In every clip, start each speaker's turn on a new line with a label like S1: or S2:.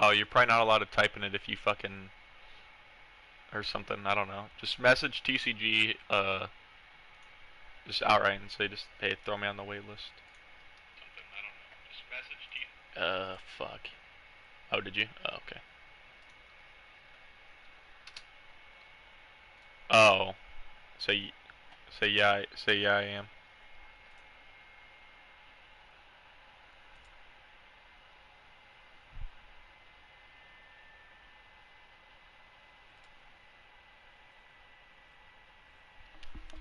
S1: Oh, you're probably not allowed to type in it if you fucking or something. I don't know. Just message TCG just outright and say just hey, throw me on the wait list. Something I don't know. Just message fuck. Oh, did you? Oh, okay. Oh, say yeah, say yeah I am.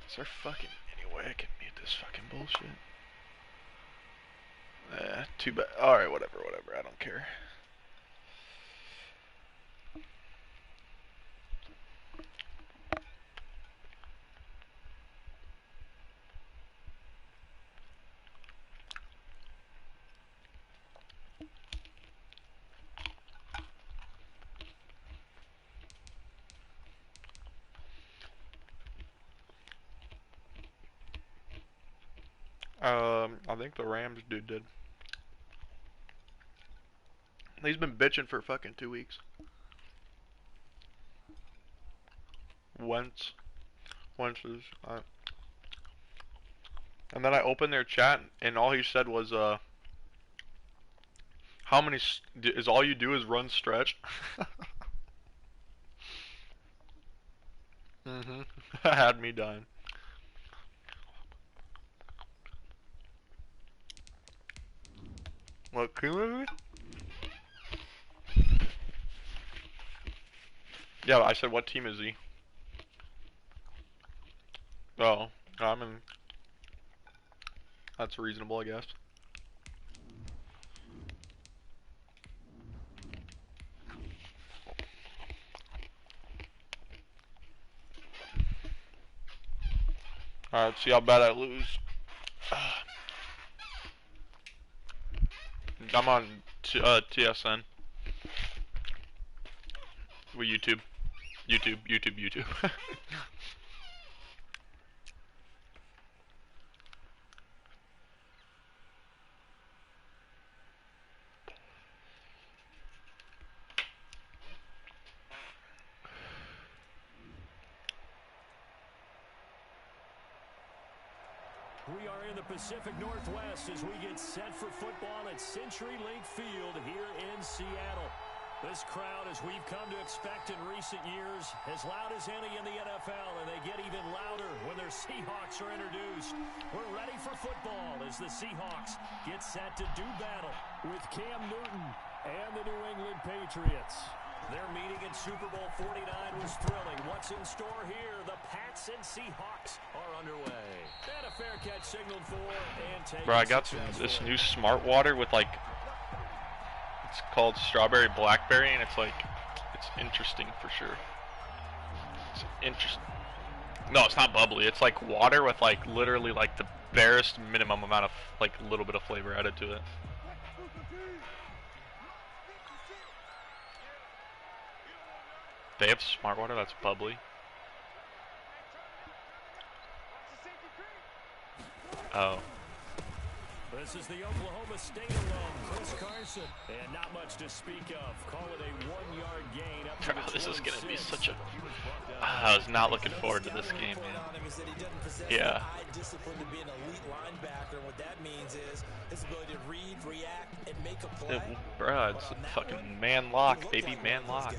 S1: Is there fucking any way I can mute this fucking bullshit? Too bad. Alright, whatever, I don't care. I think the Rams dude did. He's been bitching for fucking 2 weeks. Wentz is, and then I opened their chat and all he said was, how many, is all you do is run stretch? Mm-hmm. Had me dying. What, cream? Yeah, I said, what team is he? Oh, I'm in. That's reasonable, I guess. Alright, see how bad I lose. I'm on TSN. With YouTube. YouTube.
S2: We are in the Pacific Northwest as we get set for football at CenturyLink Field here in Seattle. This crowd, as we've come to expect in recent years, as loud as any in the NFL, and they get even louder when their Seahawks are introduced. We're ready for football as the Seahawks get set to do battle with Cam Newton and the New England Patriots. Their meeting in Super Bowl 49 was thrilling. What's in store here? The Pats and Seahawks are underway. And a fair catch signaled for and taken.
S1: Bro, I got this new Smart Water with like, it's called Strawberry Blackberry, and it's like, it's interesting for sure. It's interesting. No, it's not bubbly. It's like water with like literally like the barest minimum amount of like a little bit of flavor added to it. They have Smart Water that's bubbly. Oh.
S2: This is the Oklahoma State alum, Chris Carson. And not much to speak of. Call it a 1-yard gain up to
S1: Bro, this is going to be such a... I was not looking forward to this game, man. Yeah. Bro, it's a fucking man lock, baby, man lock.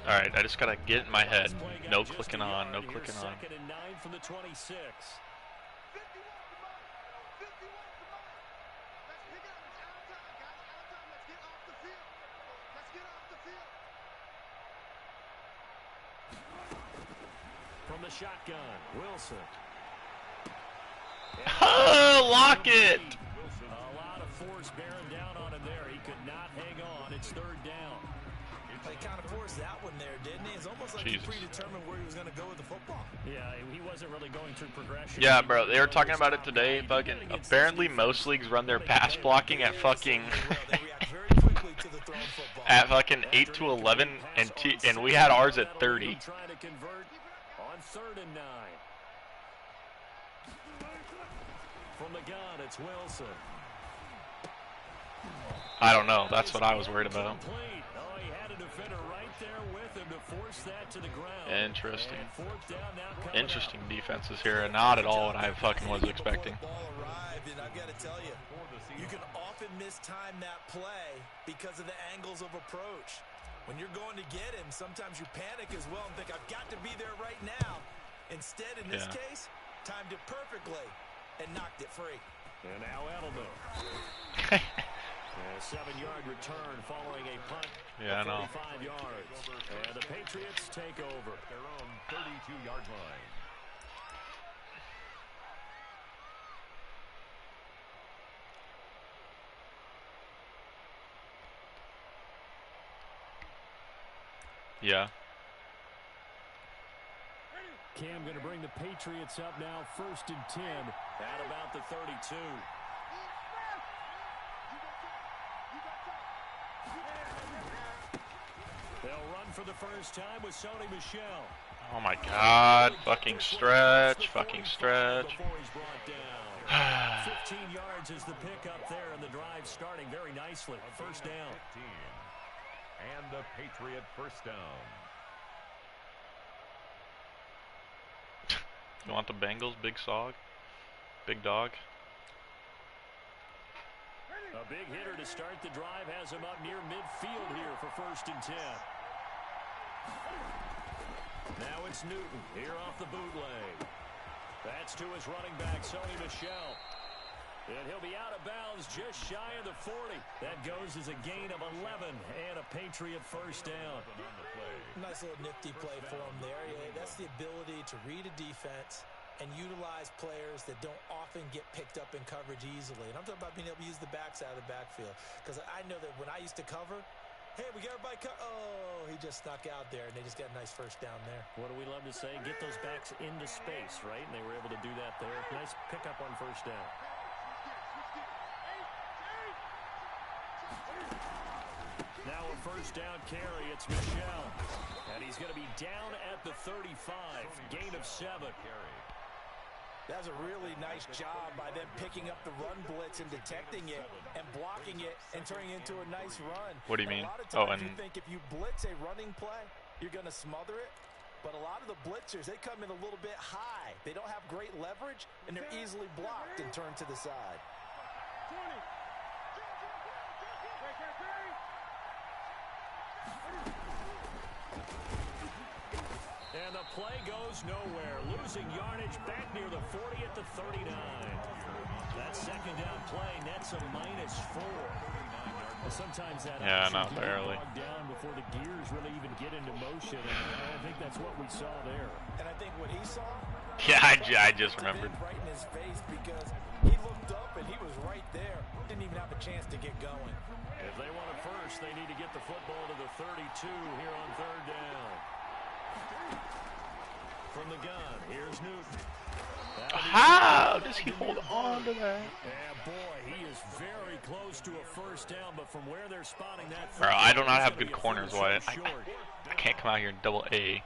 S1: Alright, I just gotta get in my head. No clicking on, no clicking on.
S2: From the 26. From the shotgun, Wilson.
S1: Oh, lock it!
S2: A lot of force bearing down on him there. He could not hang on. It's third down.
S3: He kind of forced that one there, didn't he? It's almost like he predetermined where he was going to go with the football.
S2: Yeah, he wasn't really going through progression.
S1: Yeah, bro, they were talking about it today. Fucking, apparently most leagues run their pass blocking at fucking at fucking 8 to 11, and we had ours at 30.
S2: Trying to convert on 3rd and 9. From the gun, it's Wilson.
S1: I don't know. That's what I was worried about.
S2: Oh, he had a defender right there with him to force that to the ground.
S1: Interesting. Interesting
S2: up.
S1: defenses here, and not at all what I fucking was expecting.
S3: And I've got to tell you, you can often mistime that play because of the angles of approach. When you're going to get him, sometimes you panic as well and think, I've got to be there right now. Instead, in this case, timed it perfectly and knocked it free.
S2: And now Edelman. A 7-yard return following a punt.
S1: Yeah, I know.
S2: 35 yards. And the Patriots take over their own 32-yard line.
S1: Yeah.
S2: Cam going to bring the Patriots up now, 1st and 10 at about the 32. They'll run for the first time with Sony Michel.
S1: Oh my God! Fucking stretch! Fucking stretch!
S2: 15 yards is the pickup there, and the drive starting very nicely. First down.
S4: And the Patriot first down.
S1: You want the Bengals? Big Sog? Big Dog?
S2: A big hitter to start the drive has him up near midfield here for 1st and 10. Now it's Newton here off the bootleg. That's to his running back, Sony Michel. And he'll be out of bounds just shy of the 40. That goes as a gain of 11 and a Patriot first down.
S3: Nice little nifty play for him there. Yeah, that's the ability to read a defense and utilize players that don't often get picked up in coverage easily. And I'm talking about being able to use the backs out of the backfield. Because I know that when I used to cover, hey, we got everybody oh, he just snuck out there, and they just got a nice first down there.
S2: What do we love to say? Get those backs into space, right? And they were able to do that there. Nice pickup on first down. Now a first down carry, it's Michel. And he's going to be down at the 35. Gain of 7.
S3: That's a really nice job by them picking up the run blitz and detecting it and blocking it and turning it into a nice run.
S1: What do you mean?
S3: A lot of times you think if you blitz a running play, you're going to smother it. But a lot of the blitzers, they come in a little bit high. They don't have great leverage, and they're easily blocked and turned to the side.
S2: And the play goes nowhere. Losing yardage back near the 40 at the 39. That second down play nets a -4. Well, sometimes that
S1: not barely.
S2: Down before the gears really even get into motion. And I think that's what we saw there.
S3: And I think what he saw.
S1: Yeah, I just remembered.
S3: Right in his face because he looked up and he was right there. Didn't even have a chance to get going.
S2: If they want it first, they need to get the football to the 32 here on 3rd down. From the gun, here's Newton.
S1: How does he hold on to that?
S2: Yeah, boy, he is very close to a first down, but from where they're spotting that...
S1: Bro, I do not have good corners. Why? I can't come out here and double A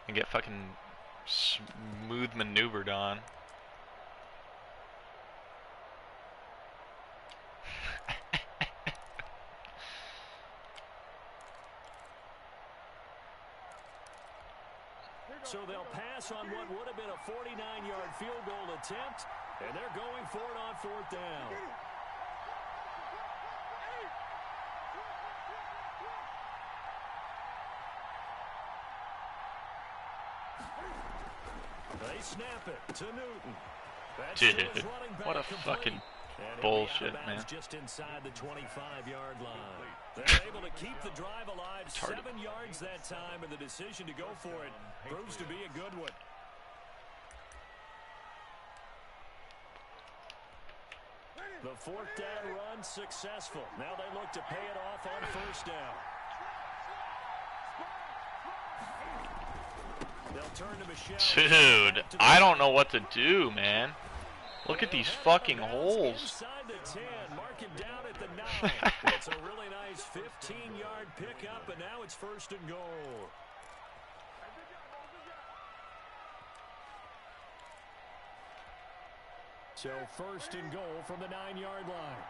S1: and get fucking smooth maneuvered on.
S2: So they'll pass on what would have been a 49-yard field goal attempt, and they're going for it on 4th down. They snap it to Newton.
S1: Dude, what a fucking bullshit, man.
S2: Just inside the 25-yard line. They're able to keep the drive alive. 7 yards that time, and the decision to go for it proves to be a good one. The 4th down run successful. Now they look to pay it off on 1st down. They'll turn to Michel.
S1: Dude, I don't know what to do, man. Look at these fucking holes.
S2: Inside the 10, mark it down at the 9. It's a really nice 15-yard pickup, and now it's 1st and goal. So first and goal from the 9-yard line.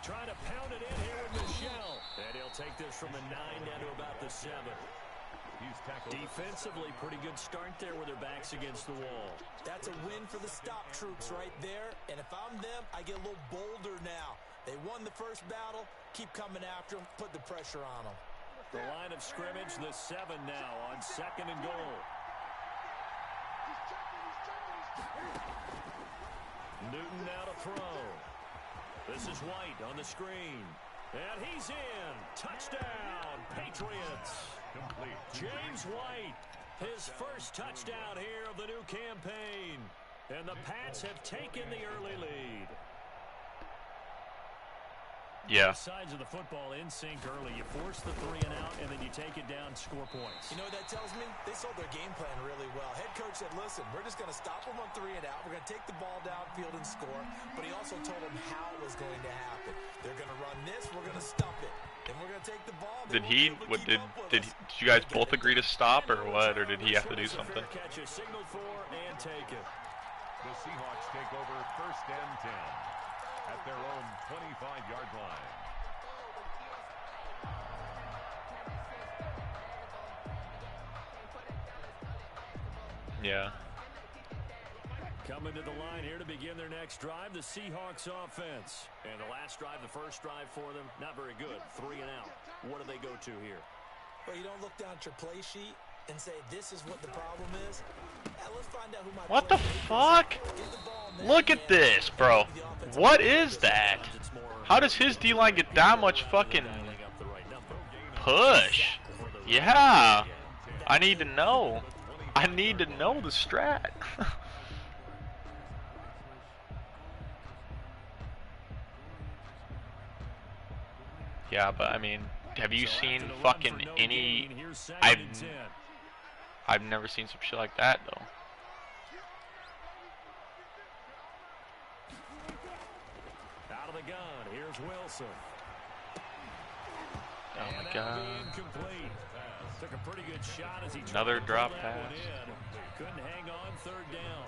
S2: Trying to pound it in here with Michelle. And he'll take this from the 9 down to about the 7.
S4: He's tackled.
S2: Defensively, pretty good start there with their backs against the wall.
S3: That's a win for the stop troops right there. And if I'm them, I get a little bolder now. They won the first battle. Keep coming after them. Put the pressure on them.
S2: The line of scrimmage, the 7 now on second and goal. Newton now to throw. This is White on the screen. And he's in. Touchdown, Patriots.
S4: Complete.
S2: James White, his first touchdown here of the new campaign. And the Pats have taken the early lead.
S1: Yeah.
S2: Sides of the football in sync early. You force the 3 and out, and then you take it down, score points.
S3: You know what that tells me? They sold their game plan really well. Head coach said, listen, we're just going to stop them on 3 and out. We're going to take the ball downfield and score. But he also told them how it was going to happen. They're going to run this. We're going to stop it. Then we're going to take the ball.
S1: Did you guys both agree to stop or what? Or did he have to do something?
S2: Catch a signal for and take it.
S4: The Seahawks take over first and 10 at their own 25-yard line.
S1: Yeah.
S2: Coming to the line here to begin their next drive, the Seahawks offense. And the last drive, the first drive for them, not very good. 3 and out. What do they go to here?
S3: Well, you don't look down at your play sheet and say, this is what the problem is. Let's find out who my
S1: What the fuck? Look at this, bro. What is that? How does his D-line get that much fucking push? Yeah. I need to know. I need to know the strat. Yeah, but I mean, have you seen fucking any... I've never seen some shit like that, though.
S2: Out of the gun, here's Wilson.
S1: Oh my god.
S2: Incomplete. Took a pretty good shot as he
S1: Another drop pass.
S2: Couldn't hang on, third down.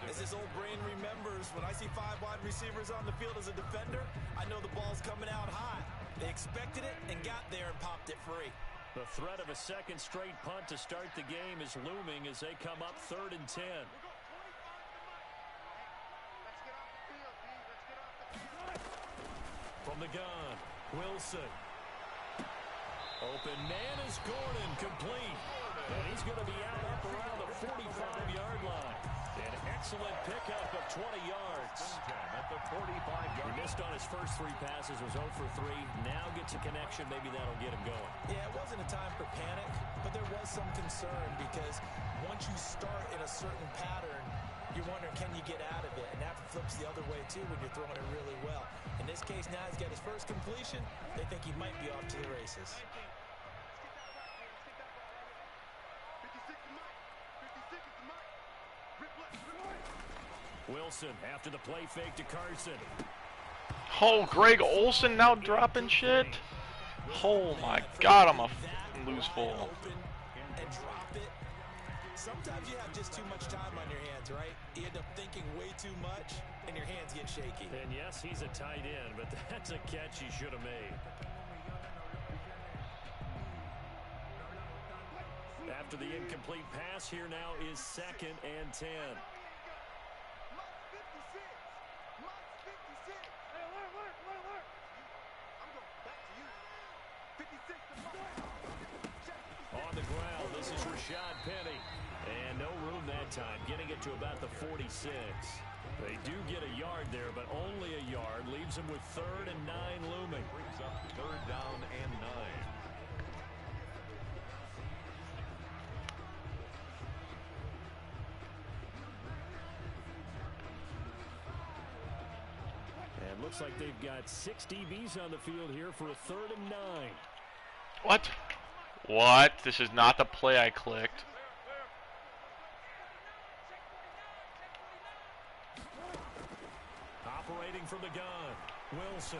S3: As his old brain remembers, when I see 5 wide receivers on the field as a defender, I know the ball's coming out high. They expected it and got there and popped it free.
S2: The threat of a second straight punt to start the game is looming as they come up 3rd and 10. From the gun, Wilson. Open man is Gordon, complete. And he's going to be out up around the 45-yard line. An excellent pickup of 20 yards.
S4: At the 45-yard
S2: He missed on his first 3 passes, was 0 for 3. Now gets a connection, maybe that'll get him going.
S3: Yeah, it wasn't a time for panic, but there was some concern because once you start in a certain pattern, you're wondering, can you get out of it? And that flips the other way, too, when you're throwing it really well. In this case, now he's got his first completion. They think he might be off to the races.
S2: Wilson after the play fake to Carson.
S1: Oh, Greg Olsen now dropping shit. Oh my god, I'm a lose full.
S3: And drop it. Sometimes you have just too much time on your hands, right? You end up thinking way too much, and your hands get shaky.
S2: And yes, he's a tight end, but that's a catch he should have made. After the incomplete pass, here now is 2nd and 10. On the ground, this is Rashad Penny. And no room that time, getting it to about the 46. They do get a yard there, but only a yard. Leaves them with 3rd and 9 looming.
S4: brings up 3rd down and 9.
S2: And looks like they've got 6 DBs on the field here for a 3rd and 9.
S1: What? What? This is not the play I clicked.
S2: Operating from the gun, Wilson.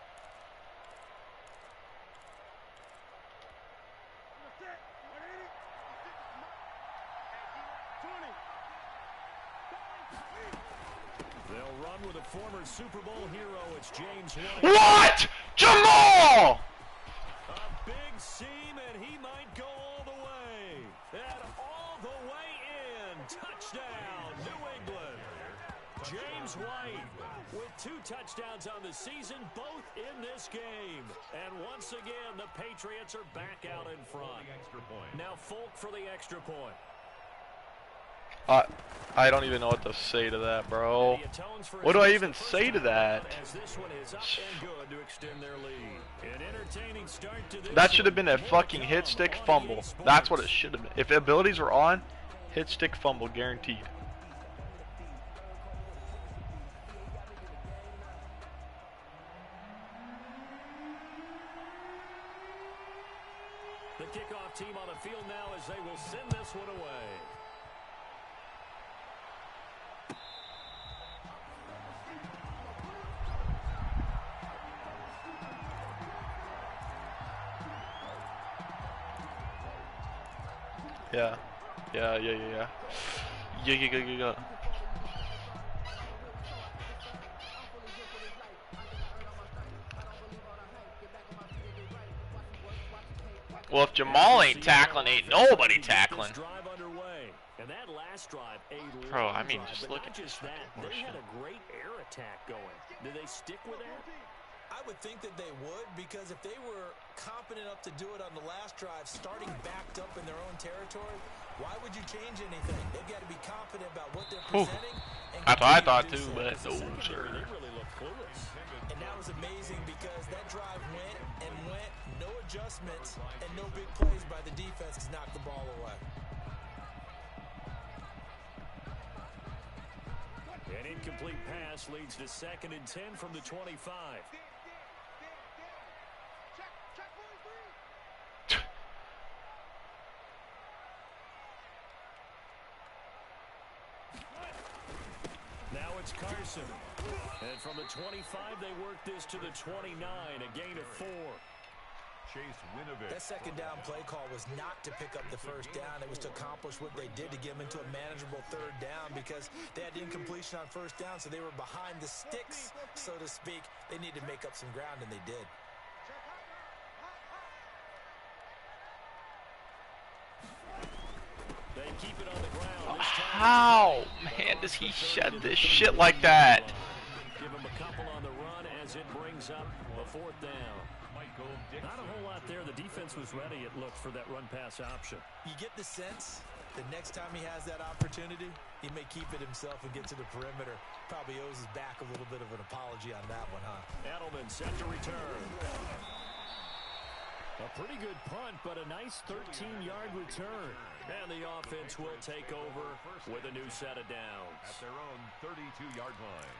S2: They'll run with a former Super Bowl hero. It's James White.
S1: What? Jamal!
S2: A big seam, and he might go all the way. And all the way in. Touchdown, New England. James White with 2 touchdowns on the season, both in this game. And once again, the Patriots are back out in front. Now Folk for the extra point.
S1: I don't even know what to say to that, bro. What do I even say to that? That should have been a fucking hit stick fumble. That's what it should have been. If abilities were on, hit stick fumble guaranteed.
S2: The kickoff team on the field now as they will send this one away.
S1: Yeah. Well, if Jamal ain't tackling, ain't nobody tackling. Bro, I mean, just look at this.
S2: They had a great air attack going. Do they stick with that?
S3: I would think that they would, because if they were confident enough to do it on the last drive, starting backed up in their own territory, why would you change anything? They've got to be confident about what they're presenting.
S1: That's what I thought too, but no, sir.
S2: They really looked clueless.
S3: And that was amazing because that drive went, no adjustments, and no big plays by the defense to knock the ball away.
S2: An incomplete pass leads to 2nd and 10 from the 25. Now it's Carson. And from the 25, they work this to the 29, a gain of 4.
S3: That second down play call was not to pick up the first down. It was to accomplish what they did, to get them into a manageable 3rd down, because they had incompletion on 1st down, so they were behind the sticks, so to speak. They needed to make up some ground, and they did.
S2: They keep it on the ground.
S1: How, man, does he shed this shit like that?
S2: Give him a couple on the run as it brings up a 4th down. Not a whole lot there. The defense was ready, it looked, for that run-pass option.
S3: You get the sense that next time he has that opportunity, he may keep it himself and get to the perimeter. Probably owes his back a little bit of an apology on that one, huh?
S2: Edelman set to return. A pretty good punt, but a nice 13-yard return. And the offense will take over with a new set of downs.
S4: At their own 32-yard line.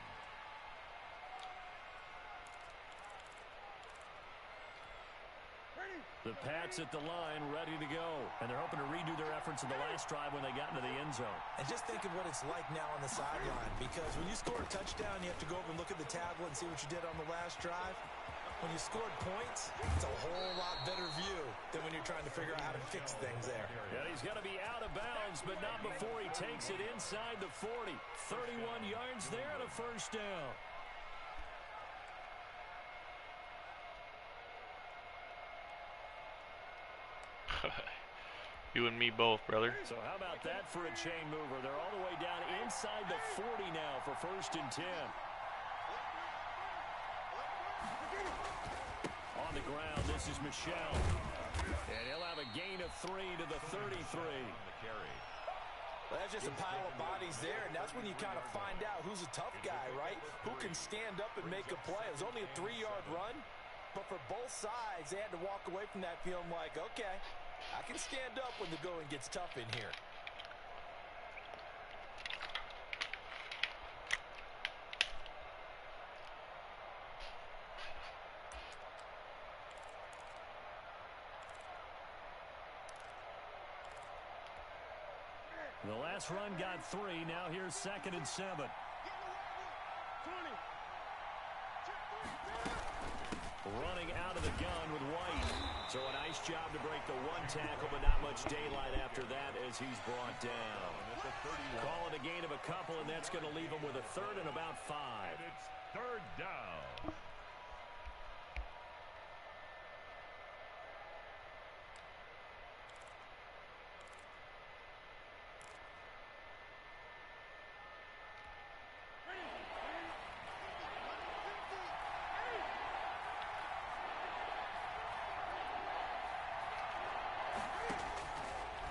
S2: The Pats at the line, ready to go. And they're hoping to redo their efforts in the last drive when they got into the end zone.
S3: And just think of what it's like now on the sideline, because when you score a touchdown, you have to go over and look at the tablet and see what you did on the last drive. When you scored points, it's a whole lot better view than when you're trying to figure out how to fix things there.
S2: And he's going to be out of bounds, but not before he takes it inside the 40. 31 yards there and a 1st down.
S1: You and me both, brother.
S2: So how about that for a chain mover? They're all the way down inside the 40 now for 1st and 10. On the ground, this is Michel. And he'll have a gain of 3 to the 33.
S3: Well, that's just a pile of bodies there, and that's when you kind of find out who's a tough guy, right? Who can stand up and make a play. It was only a 3-yard run, but for both sides, they had to walk away from that feeling like, okay, I can stand up when the going gets tough in here.
S2: The last run got 3. Now here's 2nd and 7. Running out of the gun with White. So a nice job to break the one tackle, but not much daylight after that as he's brought down. Call it a gain of a couple, and that's going to leave him with a third and about 5.
S4: And it's third down.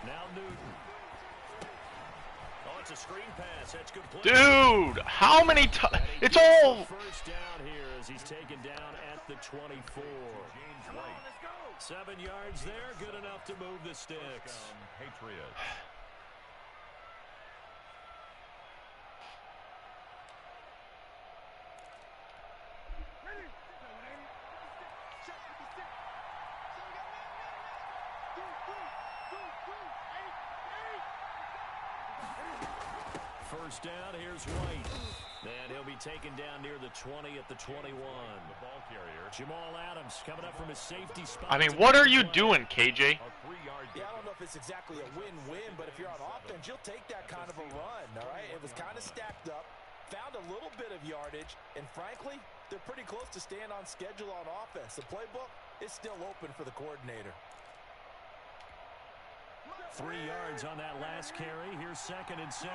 S2: Now Newton. Oh, it's a screen pass. That's complete.
S1: Dude, how many times? It's all.
S2: First down here as he's taken down at the 24. 7 yards there, good enough to move the sticks.
S4: Patriots.
S2: First down, here's White. And he'll be taken down near the 20 at the 21.
S4: The ball carrier.
S2: Jamal Adams coming up from his safety spot.
S1: I mean, what are you doing, KJ?
S3: Yeah, I don't know if it's exactly a win-win, but if you're on offense, you'll take that kind of a run, all right? It was kind of stacked up, found a little bit of yardage, and frankly, they're pretty close to staying on schedule on offense. The playbook is still open for the coordinator.
S2: 3 yards on that last carry. Here's 2nd and 7.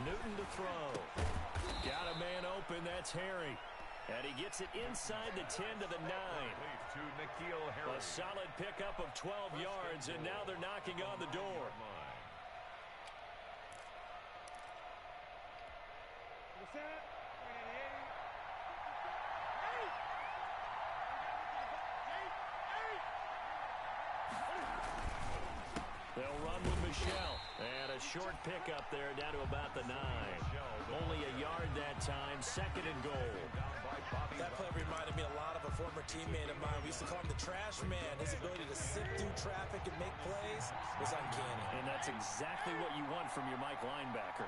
S2: Newton to throw. Got a man open. That's Harry. And he gets it inside the 10 to the 9. A solid pickup of 12 yards, and now they're knocking on the door. They'll run with Michelle. And a short pickup there down to about the 9. Only a yard that time. 2nd and goal.
S3: That play reminded me a lot of a former teammate of mine. We used to call him the trash man. His ability to sift through traffic and make plays was uncanny.
S2: And that's exactly what you want from your Mike linebacker.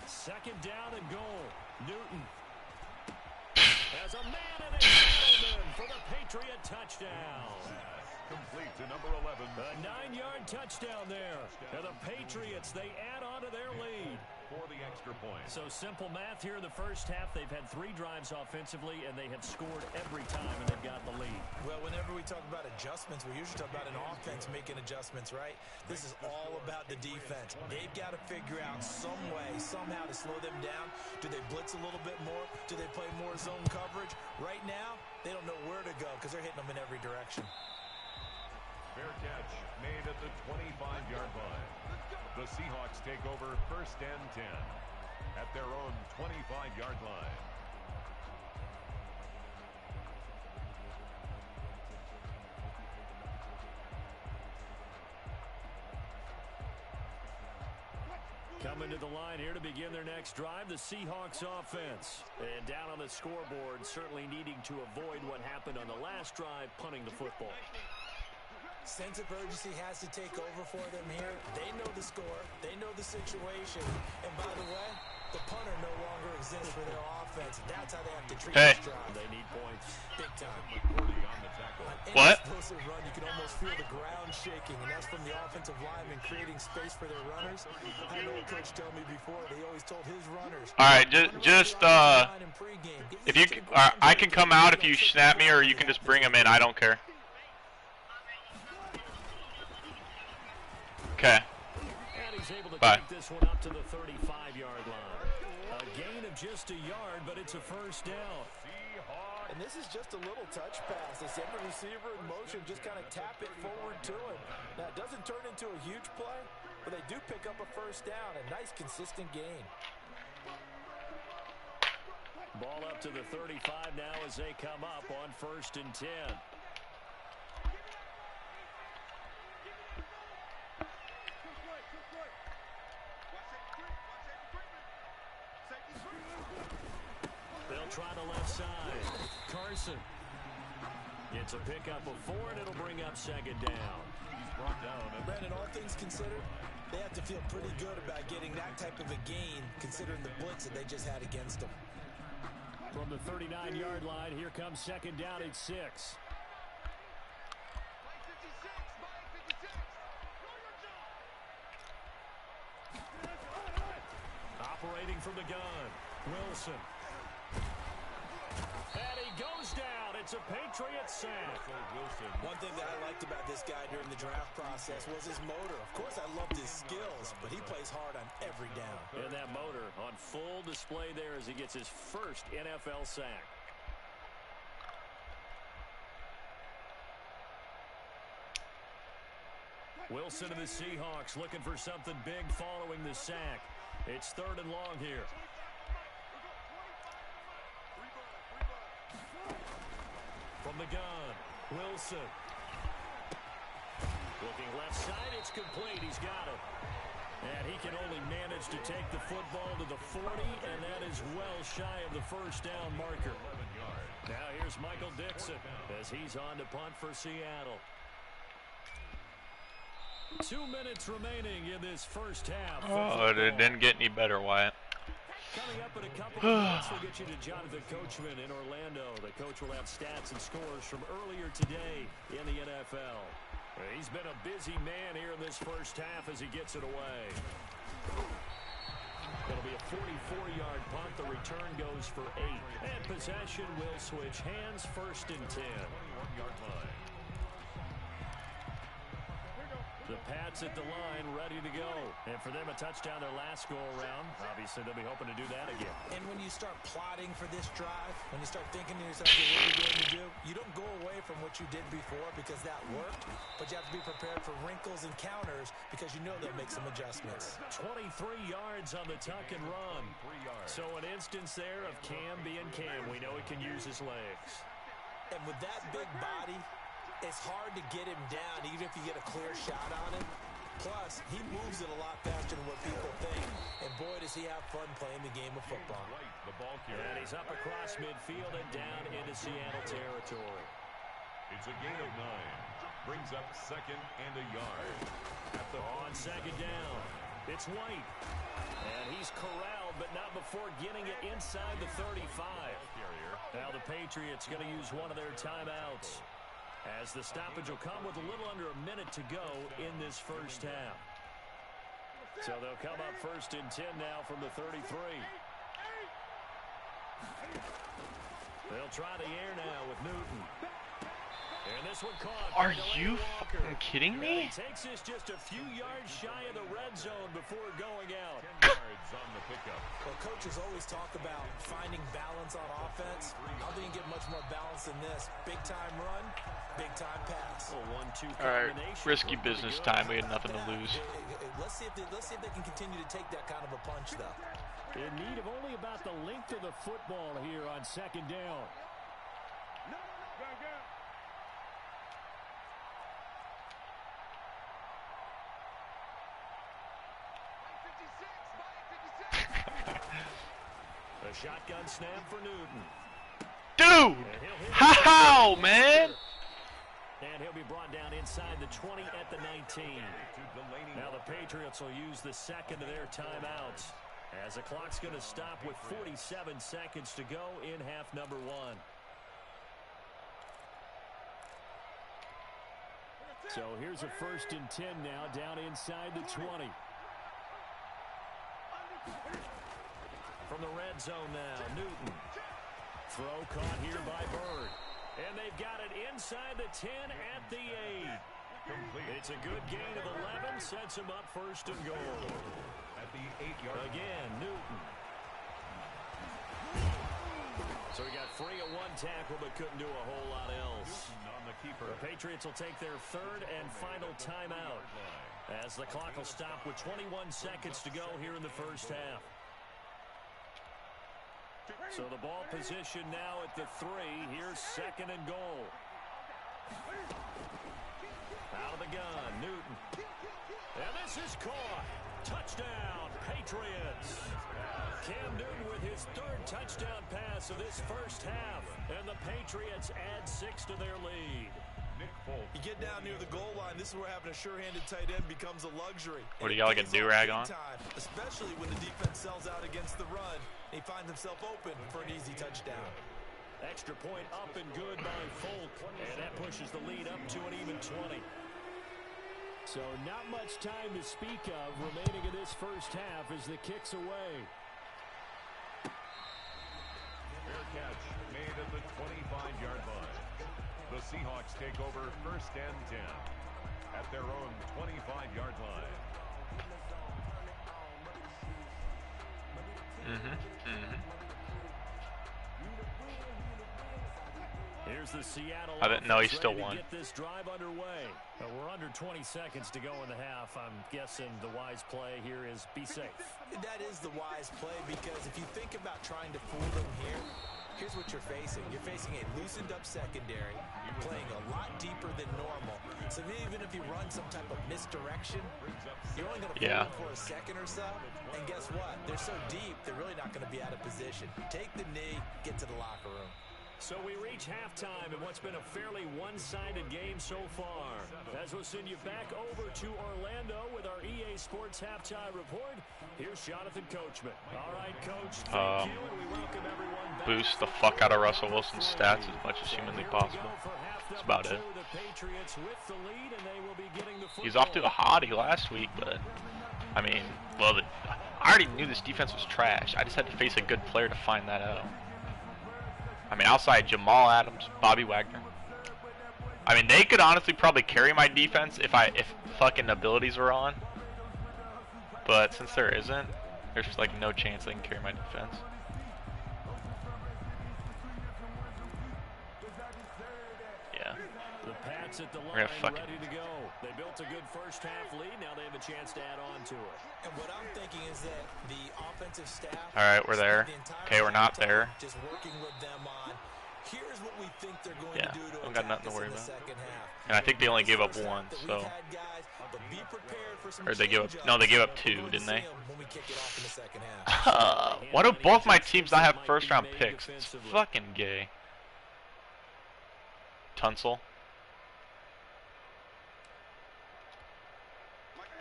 S2: Second down and goal. Newton has a man and a gentleman for the Patriot touchdown.
S4: Complete to number 11.
S2: A 9-yard touchdown there. And the Patriots, they add on to their lead.
S4: For the extra point.
S2: So simple math here in the first half. They've had 3 drives offensively, and they have scored every time, and they've got the lead.
S3: Well, whenever we talk about adjustments, we usually talk about an offense making adjustments, right? This is all about the defense. They've got to figure out some way, somehow to slow them down. Do they blitz a little bit more? Do they play more zone coverage? Right now, they don't know where to go because they're hitting them in every direction.
S4: Fair catch made at the 25-yard line. The Seahawks take over 1st and 10 at their own 25-yard line.
S2: Coming to the line here to begin their next drive, the Seahawks offense. And down on the scoreboard, certainly needing to avoid what happened on the last drive, punting the football.
S3: Sense of urgency has to take over for them here. They know the score. They know the situation. And by the way, the punter no longer exists for their offense. That's how they have to treat this drive.
S2: They need points.
S3: Big time.
S1: What?
S3: Explosive run, you can almost feel the ground shaking, and that's from the offensive linemen creating space for their runners. I know a coach told me before, they always told his runners.
S1: All right, just if you, I can come out if you snap me, or you can just bring him in. I don't care. Okay.
S2: And he's able to
S1: Bye.
S2: take this one up to the 35-yard line. A gain of just a yard, but it's a first down.
S3: And this is just a little touch pass. They send the receiver in motion, just kind of tap it forward to him. Now, it doesn't turn into a huge play, but they do pick up a first down. A nice, consistent gain.
S2: Ball up to the 35 now as they come up on 1st and 10. They'll try the left side. Carson. Gets a pickup of 4, and it'll bring up second down.
S4: He's brought down.
S3: Brandon, all things considered, they have to feel pretty good about getting that type of a gain, considering the blitz that they just had against them.
S2: From the 39-yard line, here comes second down at 6. Operating from the gun, Wilson. And he goes down. It's a Patriots sack.
S3: One thing that I liked about this guy during the draft process was his motor. Of course, I loved his skills, but he plays hard on every down.
S2: And that motor on full display there as he gets his first NFL sack. Wilson and the Seahawks looking for something big following the sack. It's 3rd and long here. From the gun, Wilson. Looking left side, it's complete. He's got it. And he can only manage to take the football to the 40, and that is well shy of the first down marker. Now here's Michael Dixon as he's on to punt for Seattle. 2 minutes remaining in this first half.
S1: Oh, it didn't get any better, Wyatt.
S2: Coming up in a couple of minutes, we'll get you to Jonathan Coachman in Orlando. The coach will have stats and scores from earlier today in the NFL. He's been a busy man here in this first half as he gets it away. It'll be a 44-yard punt. The return goes for 8. And possession will switch hands, 1st and 10.
S4: 21-yard line.
S2: The Pats at the line, ready to go. And for them, a touchdown their last go-around. Obviously, they'll be hoping to do that again.
S3: And when you start plotting for this drive, when you start thinking to yourself, okay, what are you going to do? You don't go away from what you did before because that worked, but you have to be prepared for wrinkles and counters because you know they'll make some adjustments.
S2: 23 yards on the tuck and run. So an instance there of Cam being Cam. We know he can use his legs.
S3: And with that big body, it's hard to get him down, even if you get a clear shot on him. Plus, he moves it a lot faster than what people think. And boy, does he have fun playing the game of football.
S2: And he's up across midfield and down into Seattle territory.
S4: It's a gain of 9. Brings up 2nd and a yard.
S2: On second down, it's White. And he's corralled, but not before getting it inside the 35. Now the Patriots going to use one of their timeouts, as the stoppage will come with a little under a minute to go in this first half. So they'll come up 1st and 10 now from the 33. They'll try the air now with Newton. And this one caught.
S1: Are you fucking kidding me?
S2: He takes this just a few yards shy of the red zone before going out.
S4: 10 yards on the pickup.
S3: Well, coaches always talk about finding balance on offense. I don't think you get much more balance than this. Big-time run, big-time pass.
S2: A 1-2
S1: All right,
S2: combination.
S1: risky business time. We had nothing to lose.
S3: Let's see if they can continue to take that kind of a punch, though.
S2: In need of only about the length of the football here on second down. A shotgun snap for Newton.
S1: Dude! How, man?
S2: And he'll be brought down inside the 20 at the 19. Now the Patriots will use the second of their timeouts, as the clock's going to stop with 47 seconds to go in half number 1. So here's a 1st and 10 now, down inside the 20. From the red zone now, Newton. Throw caught here by Bird. And they've got it inside the 10 at the 8. It's a good gain of 11, sets him up 1st and goal.
S4: At the 8-yard line.
S2: Again, Newton. So he got free of one tackle, but couldn't do a whole lot else.
S4: On the keeper.
S2: The Patriots will take their 3rd and final timeout, as the clock will stop with 21 seconds to go here in the first half. So the ball position now at the 3. Here's 2nd and goal. Out of the gun, Newton. And this is caught. Touchdown, Patriots. Cam Newton with his third touchdown pass of this first half. And the Patriots add 6 to their lead.
S3: You get down near the goal line, this is where having a sure-handed tight end becomes a luxury.
S1: What do you got, like a do-rag on?
S3: Especially when the defense sells out against the run. He finds himself open for an easy touchdown.
S2: Extra point up and good by Folk. And that pushes the lead up to an even 20. So not much time to speak of remaining in this first half as the kick's away.
S4: Fair catch made at the 25-yard line. The Seahawks take over first and 10 at their own 25-yard line.
S2: Here's the Seattle.
S1: I didn't know he still won.
S2: Get this drive underway. We're under 20 seconds to go in the half. I'm guessing the wise play here is be safe.
S3: That is the wise play, because if you think about trying to fool them here, here's what you're facing. You're facing a loosened up secondary, playing a lot deeper than normal. So even if you run some type of misdirection, you're only going to fool them for a second or so. And guess what? They're so deep, they're really not going to be out of position. Take the knee, get to the locker room.
S2: So we reach halftime in what's been a fairly one-sided game so far. As we'll send you back over to Orlando with our EA Sports Halftime Report, here's Jonathan Coachman. All right, Coach, thank you, and we welcome everyone back.
S1: Boost the fuck out of Russell Wilson's stats as much as humanly possible. That's about it. He's off to a hottie last week, but, I mean, well, I already knew this defense was trash. I just had to face a good player to find that out. I mean, outside Jamal Adams, Bobby Wagner. I mean, they could honestly probably carry my defense if fucking abilities were on. But since there isn't, there's like no chance they can carry my defense. Yeah.
S2: The Pats at the line, ready to go. They built a good first half lead. Now they have a chance to add on to it.
S3: And what I'm thinking is that the offensive staff.
S1: All right, we're there. Okay, we're not there.
S3: Just working with them on. Here's what we think they're going to do to
S1: got nothing to worry
S3: in the
S1: about.
S3: second half.
S1: And I think they only gave up one, so. Or they gave up. No, they gave up 2, didn't they? Why do both my teams not have first-round picks? It's fucking gay. Tunsil.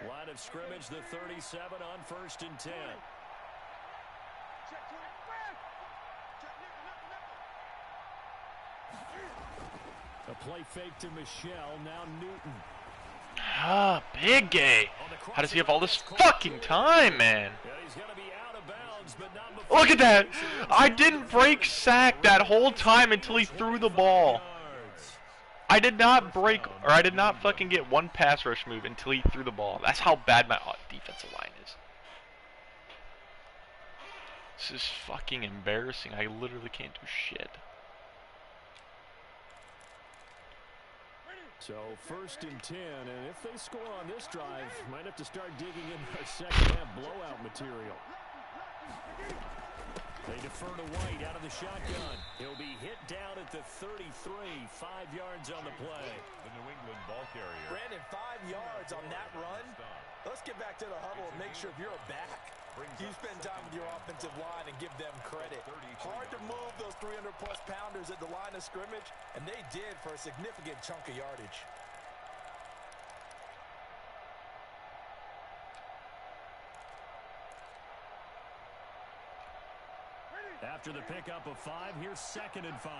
S2: Line of scrimmage, the 37 on 1st and 10. A play fake to Michelle, now Newton.
S1: Ah, big gay. How does he have all this fucking time, man? Look at that. I didn't break sack that whole time until he threw the ball. I did not break, or I did not fucking get one pass rush move until he threw the ball. That's how bad my defensive line is. This is fucking embarrassing. I literally can't do shit.
S2: So 1st and 10, and if they score on this drive, might have to start digging in our second half blowout material. They defer to White out of the shotgun. He'll be hit down at the 33, 5 yards on the play.
S4: The New England ball carrier.
S3: Brandon, 5 yards on that run. Let's get back to the huddle and make sure if you're a back, you spend time with your offensive line and give them credit. Hard to move those 300-plus pounders at the line of scrimmage, and they did for a significant chunk of yardage.
S2: After the pickup of 5, here's 2nd and 5.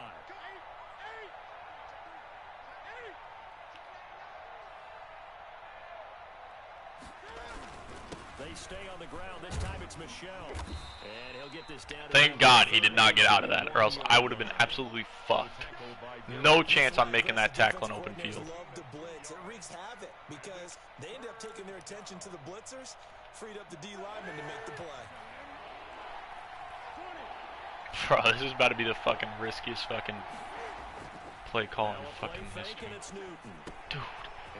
S2: They stay on the ground. This time it's Michelle. And he'll get this down.
S1: Thank God he did not get out of that, or else I would have been absolutely fucked. No chance I'm making that tackle in open field.
S3: It wreaks havoc because they ended up taking their attention to the blitzers, freed up the D lineman to make the play.
S1: Bro, this is about to be the fucking riskiest fucking play call in fucking history. Dude,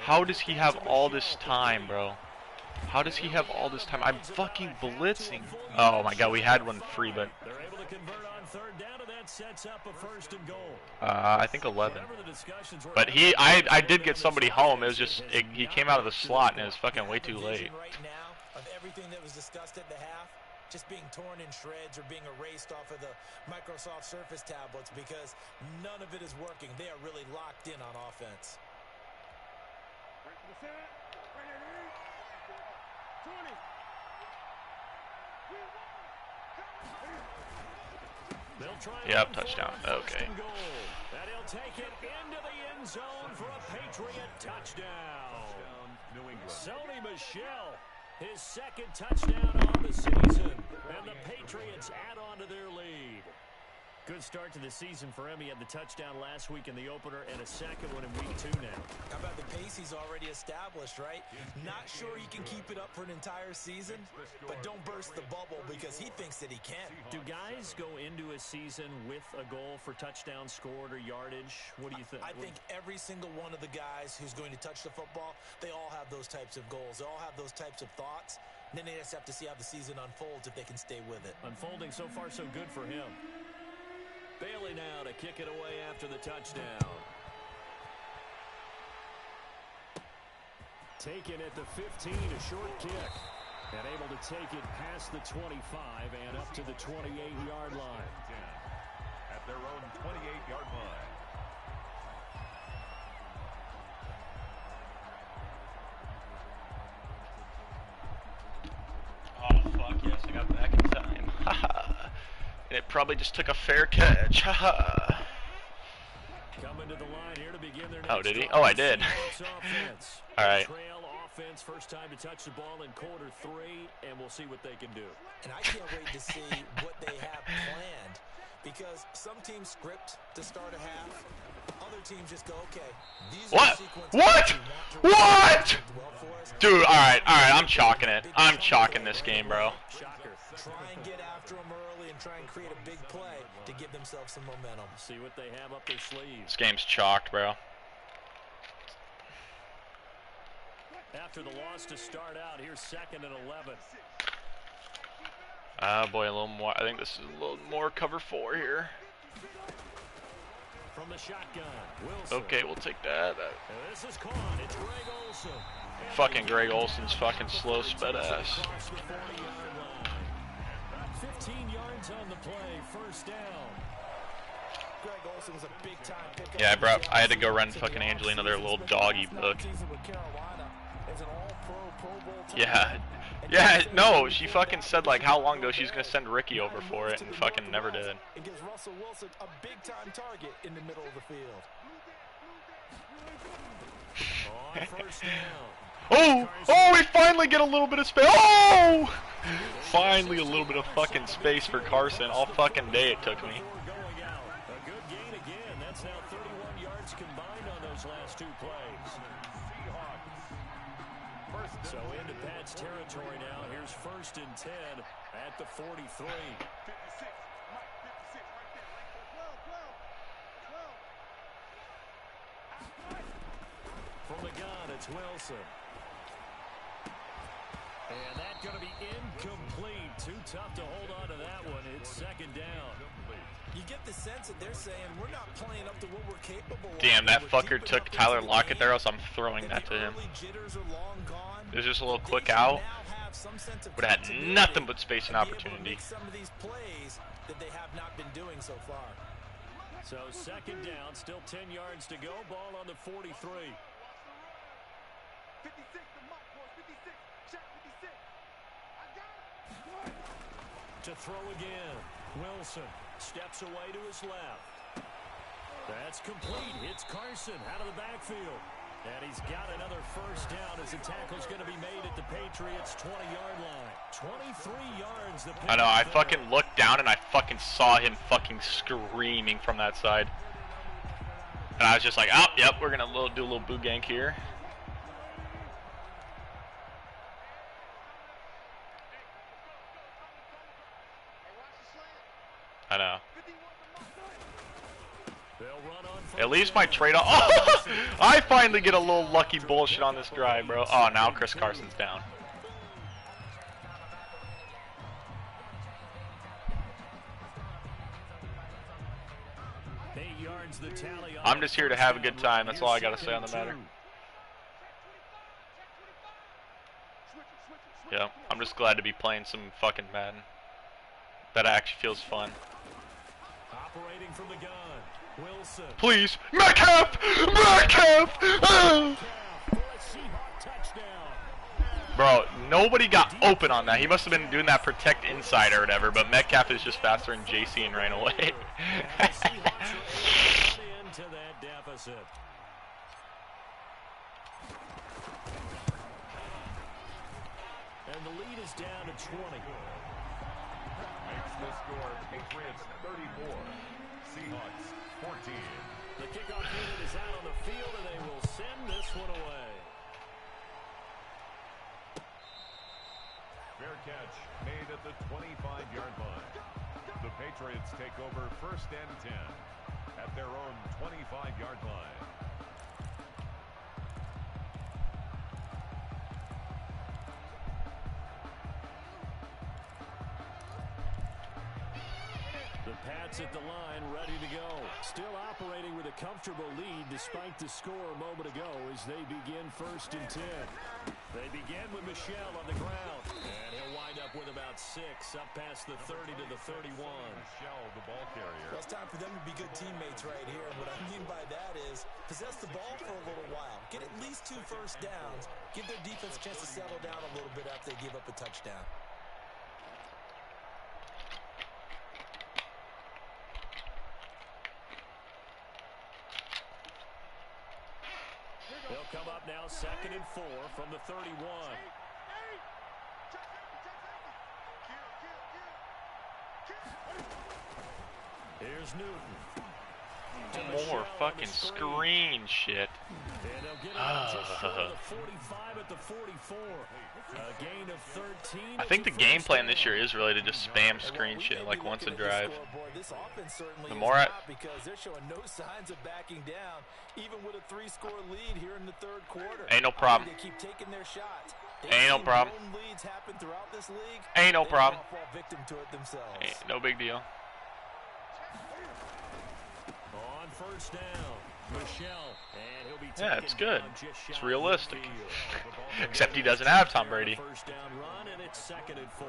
S1: how does he have all this time, bro? How does he have all this time? I'm fucking blitzing. Oh my God, we had one free, but
S2: they're able to convert on 3rd down, and that sets up a 1st and goal.
S1: I think 11. But I did get somebody home. It was just he came out of the slot and it was fucking way too late.
S3: Right now of everything that was discussed at the half, just being torn in shreds or being erased off of the Microsoft Surface tablets because none of it is working. They are really locked in on offense.
S1: Yep, touchdown. Okay.
S2: And he'll take it into the end zone for a Patriot touchdown. Sony Michel, his 2nd touchdown on the season, and the Patriots add on to their lead. Good start to the season for him. He had the touchdown last week in the opener and a 2nd one in week 2 now.
S3: How about the pace he's already established, right? Not sure he can keep it up for an entire season, but don't burst the bubble because he thinks that he can.
S2: Do guys go into a season with a goal for touchdown scored or yardage? What do you think?
S3: I think every single one of the guys who's going to touch the football, they all have those types of goals. They all have those types of thoughts. And then they just have to see how the season unfolds if they can stay with it.
S2: Unfolding so far so good for him. Bailey now to kick it away after the touchdown. Taken at the 15, a short kick. And able to take it past the 25 and up to the 28-yard line.
S4: At their own 28-yard line.
S1: Oh, fuck yes, I got back in time. And it probably just took a fair catch.
S2: Coming to the line here to begin their
S1: Oh, did he? Oh, I did. All right.
S2: Trail offense, first time to touch the ball in quarter 3, and we'll see what they can do.
S3: And I can't wait to see what they have planned because some teams script to start a half. Other teams just go, okay, these are the sequences.
S1: What? Dude, all right, I'm chalking it. I'm chalking this game, bro.
S3: Try and get after them early and try and create a big play to give themselves some momentum.
S2: See what they have up their sleeves.
S1: This game's chalked, bro.
S2: After the loss to start out, here's 2nd and 11.
S1: Ah, boy, a little more. I think this is a little more cover 4 here.
S2: From the shotgun, Wilson.
S1: Okay, we'll take that.
S2: This is caught. It's Greg Olsen.
S1: Fucking Greg Olsen's fucking slow sped ass.
S2: 15 yards on the play, 1st down.
S3: Greg Olsen was a big time pickup.
S1: Yeah, bro, I had to go run fucking Angelina their little doggy book. Yeah. Yeah, no, she fucking said like how long ago she's gonna send Ricky over for it and fucking never did.
S3: It gives Russell Wilson a big time target in the middle of the field.
S2: On 1st down.
S1: Oh, we finally get a little bit of space. Oh! Finally a little bit of fucking space for Carson. All fucking day it took me.
S2: A good gain again. That's now 31 yards combined on those last 2 plays. So into Pat's territory now. Here's 1st and 10 at the 43. From the gun, it's Wilson. And that's going to be incomplete. Too tough to hold on to that one. It's 2nd down.
S3: You get the sense that they're saying we're not playing up to what we're capable of.
S1: Damn, that fucker took Tyler Lockett there, else I'm throwing that to him. It was just a little quick out. Would have had nothing but space and opportunity.
S3: Some of these plays that they have not been doing so far.
S2: So 2nd down, still 10 yards to go. Ball on the 43.
S5: 56, the mark was 56. Shot 56. I got it.
S2: To throw again. Wilson steps away to his left. That's complete. It's Carson out of the backfield. And he's got another 1st down as the tackle's going to be made at the Patriots' 20-yard line. 23 yards.
S1: I know, I fucking looked down and I fucking saw him fucking screaming from that side. And I was just like, oh, yep, we're going to do a little boo gank here. I know. At least my trade off. Oh, I finally get a little lucky bullshit on this drive, bro. Oh, now Chris Carson's down.
S2: yards the tally.
S1: I'm just here to have a good time. That's all I got to say on the matter. Yeah, I'm just glad to be playing some fucking Madden. That actually feels fun.
S2: Operating from the gun, Wilson.
S1: Please, Metcalf! Metcalf! Ah! Bro, nobody got open on that. He must have been doing that protect inside or whatever, but Metcalf is just faster than JC and ran away.
S2: Into that deficit. And the lead is down to 20.
S4: Makes the score Patriots 34, Seahawks 14.
S2: The kickoff unit is out on the field, and they will send this one away.
S4: Fair catch made at the 25-yard line. The Patriots take over 1st and 10 at their own 25-yard line.
S2: The Pats at the line, ready to go. Still operating with a comfortable lead despite the score a moment ago as they begin 1st and 10. They begin with Michelle on the ground. And he'll wind up with about 6 up past the 30 to the 31.
S4: Michelle, the ball carrier.
S3: Well, it's time for them to be good teammates right here. And what I mean by that is possess the ball for a little while. Get at least 2 first downs. Give their defense a chance to settle down a little bit after they give up a touchdown.
S2: They'll come up now 2nd and 4 from the 31. Here's Newton.
S1: More fucking screen shit.
S2: And they'll get it just short of the 45 at the 44. A gain of 13.
S1: I think the game plan this year is really to just spam screen shit like once a drive. The more
S3: because they're showing no signs of backing down, even with a 3-score lead here in the 3rd quarter.
S1: Ain't no problem.
S3: They keep taking their shots.
S1: Ain't no problem.
S3: Leads happen throughout this league.
S1: Ain't no problem.
S3: Fall victim to it themselves.
S1: Ain't no big deal.
S2: On 1st down, Michelle, and he'll be
S1: Yeah, it's good. It's realistic.
S2: Field.
S1: Except he doesn't have Tom Brady.
S2: 1st down run, and it's 2nd and 4.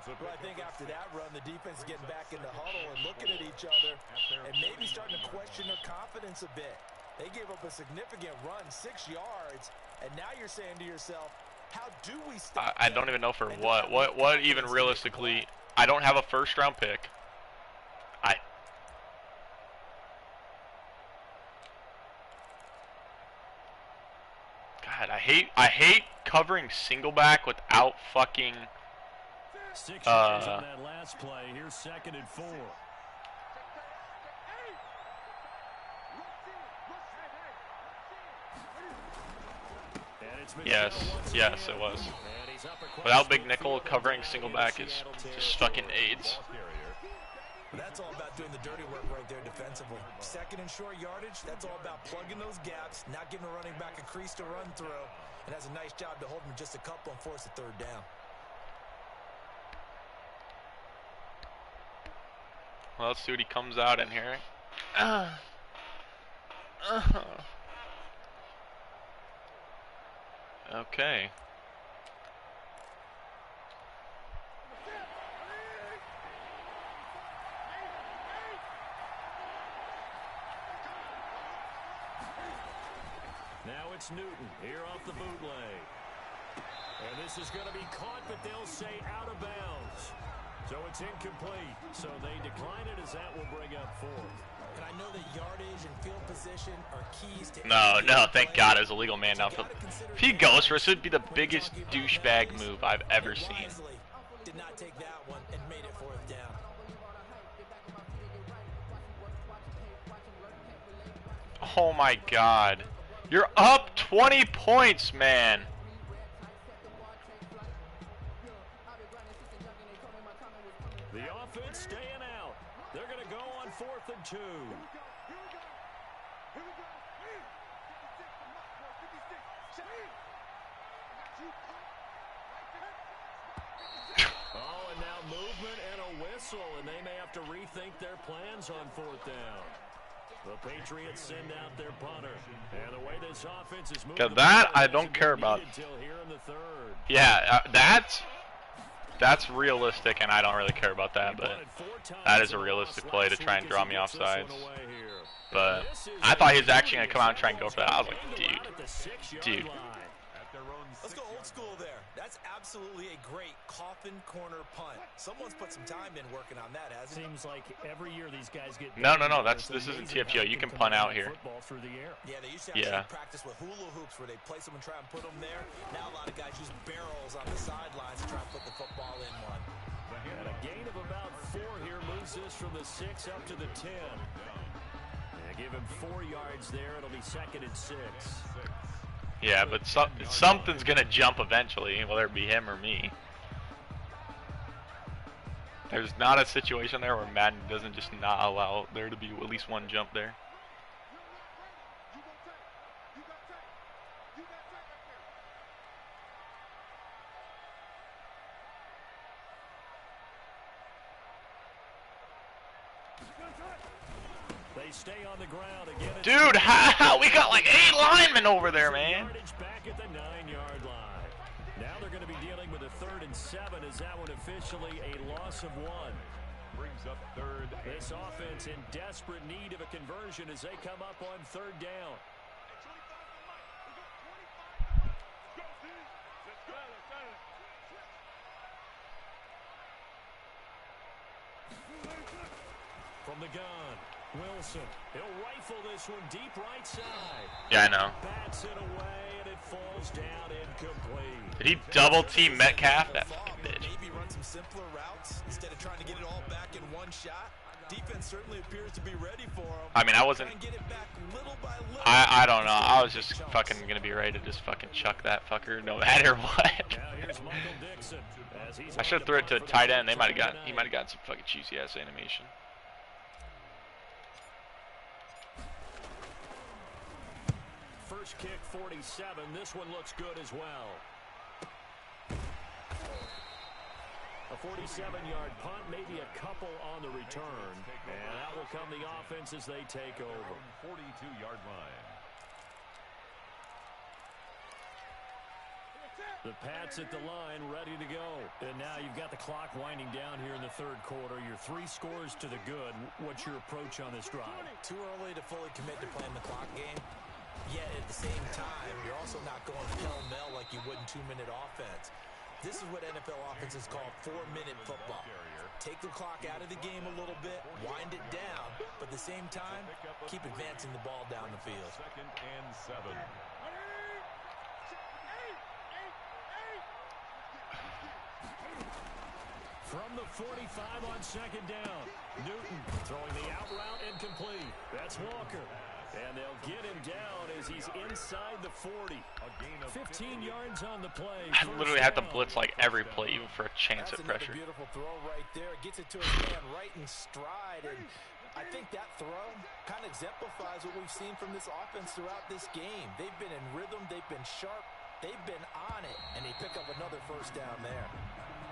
S3: Well, I think after that run, the defense is getting back in the huddle and looking at each other and maybe starting to question their confidence a bit. They gave up a significant run, 6 yards, and now you're saying to yourself, how do we stop
S1: I don't even know for what. What even realistically? I don't have a 1st-round pick. God, I hate covering single back without fucking
S2: 6 yards on that last play. Here's 2nd and 4.
S1: Yes, it was. Without big nickel, covering single back is just fucking AIDS.
S3: That's all about doing the dirty work right there defensively. 2nd and short yardage, that's all about plugging those gaps, not giving a running back a crease to run through, and has a nice job to hold him just a couple and force a 3rd down.
S1: Well, let's see what he comes out in here. Okay.
S2: Now it's Newton here off the bootleg. And this is going to be caught, but they'll say out of bounds. So it's incomplete. So they decline it as that will bring up 4th.
S3: And I know that yardage and field position are keys to...
S1: No, thank God it was a legal man downfield. If he goes for us, it would be the biggest douchebag move I've ever seen.
S3: Did not take that one and made it 4th down.
S1: Oh my God. You're up 20 points, man.
S2: The offense staying out. They're going to go on 4th and 2. Oh, and now movement and a whistle. whistle, and they may have to rethink their plans on 4th down. The Patriots send out their punter. And the way this offense is moving,
S1: that I don't care about. Yeah, that's realistic, and I don't really care about that, but that is a realistic play to try and draw me off sides. But I thought he was actually going to come out and try and go for that. I was like, dude.
S3: Let's go old school there. That's absolutely a great coffin corner punt. Someone's put some time in working on that, hasn't it?
S2: Seems like every year these guys get.
S1: No. This isn't TFGO. You can punt out here.
S3: Yeah, they used to actually practice with hula hoops where they place them and try and put them there. Now a lot of guys use barrels on the sidelines to try and put the football in one.
S2: And a gain of about 4 here moves this from the 6 up to the 10. Give him 4 yards there. It'll be 2nd and 6.
S1: Yeah, but something's going to jump eventually, whether it be him or me. There's not a situation there where Madden doesn't just not allow there to be at least one jump there.
S2: They stay on the ground again.
S1: Dude, how we got like 8 linemen over there, man.
S2: Back at the 9-yard line. Now they're going to be dealing with a 3rd and 7 as that one officially a loss of 1.
S4: Brings up 3rd.
S2: This offense in desperate need of a conversion as they come up on 3rd down. From the gun, Wilson. He'll rifle this one deep right side.
S1: Yeah, I know.
S2: Bats it away, and it falls down incomplete.
S1: Did he double team Metcalf? That fucking bitch.
S3: Maybe run some simpler routes instead of trying to get it all back in one shot. Defense certainly appears to be ready for him.
S1: I mean, I wasn't. I don't know. I was just fucking gonna be ready to just fucking chuck that fucker no matter what. I should have threw it to tight end. He might have gotten some fucking juicy ass animation.
S2: First kick 47. This one looks good as well. A 47-yard punt, maybe a couple on the return. And that will come the offense as they take over.
S4: 42-yard line.
S2: The Pats at the line, ready to go. And now you've got the clock winding down here in the 3rd quarter. You're 3 scores to the good. What's your approach on this drive?
S3: Too early to fully commit to playing the clock game. Yet at the same time, you're also not going pell-mell like you would in 2-minute offense. This is what NFL offenses call 4-minute football. Take the clock out of the game a little bit, wind it down, but at the same time, keep advancing the ball down the field.
S4: 2nd and 7.
S2: From the 45 on 2nd down. Newton throwing the out route incomplete. That's Walker. And they'll get him down as he's inside the 40. 15 yards on the play.
S1: I literally had to blitz like every play, even for a chance at pressure.
S3: That's another beautiful throw right there. Gets it to his man right in stride. And I think that throw kind of exemplifies what we've seen from this offense throughout this game. They've been in rhythm. They've been sharp. They've been on it. And they pick up another 1st down there.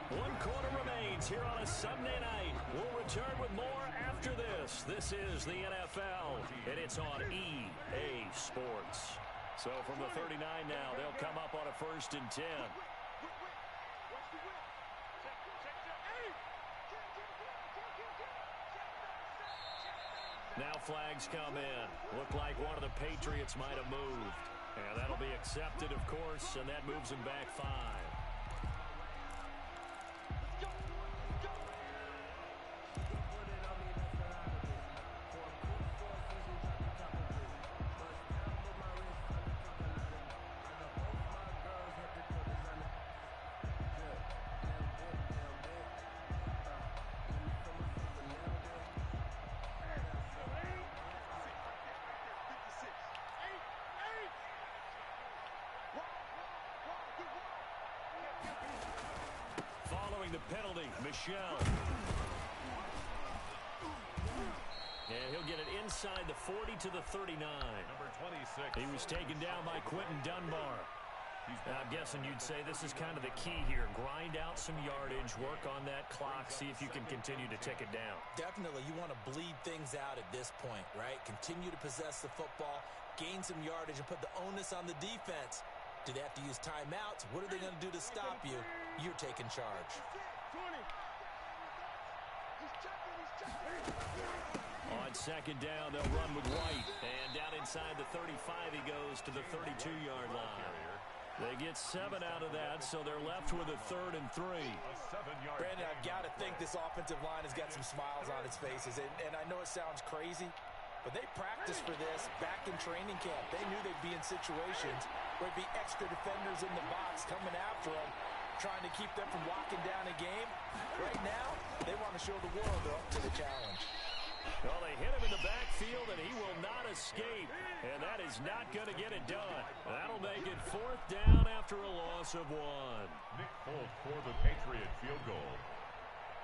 S2: 1 quarter remains here on a Sunday night. We'll return with more after this. This is the NFL, and it's on EA Sports. So from the 39 now, they'll come up on a 1st and 10. Now flags come in. Look like one of the Patriots might have moved. And that'll be accepted, of course, and that moves him back 5. The penalty, Michelle. And he'll get it inside the 40 to the 39.
S4: Number 26.
S2: He was taken down by Quentin Dunbar. I'm guessing you'd say this is kind of the key here. Grind out some yardage, work on that clock, see if you can continue to tick it down.
S3: Definitely, you want to bleed things out at this point, right? Continue to possess the football, gain some yardage, and put the onus on the defense. Do they have to use timeouts? What are they going to do to stop you? You're taking charge.
S2: On second down, they'll run with White. And down inside the 35, he goes to the 32-yard line. They get 7 out of that, so they're left with a 3rd and 3.
S3: Brandon, I've got to think this offensive line has got some smiles on its faces. And I know it sounds crazy, but they practiced for this back in training camp. They knew they'd be in situations where there'd be extra defenders in the box coming after them, trying to keep them from locking down a game. Right now, they want to show the world they're up to the challenge.
S2: Well, they hit him in the backfield, and he will not escape. And that is not going to get it done. That'll make it 4th down after a loss of 1.
S4: Nick Folk for the Patriot field goal.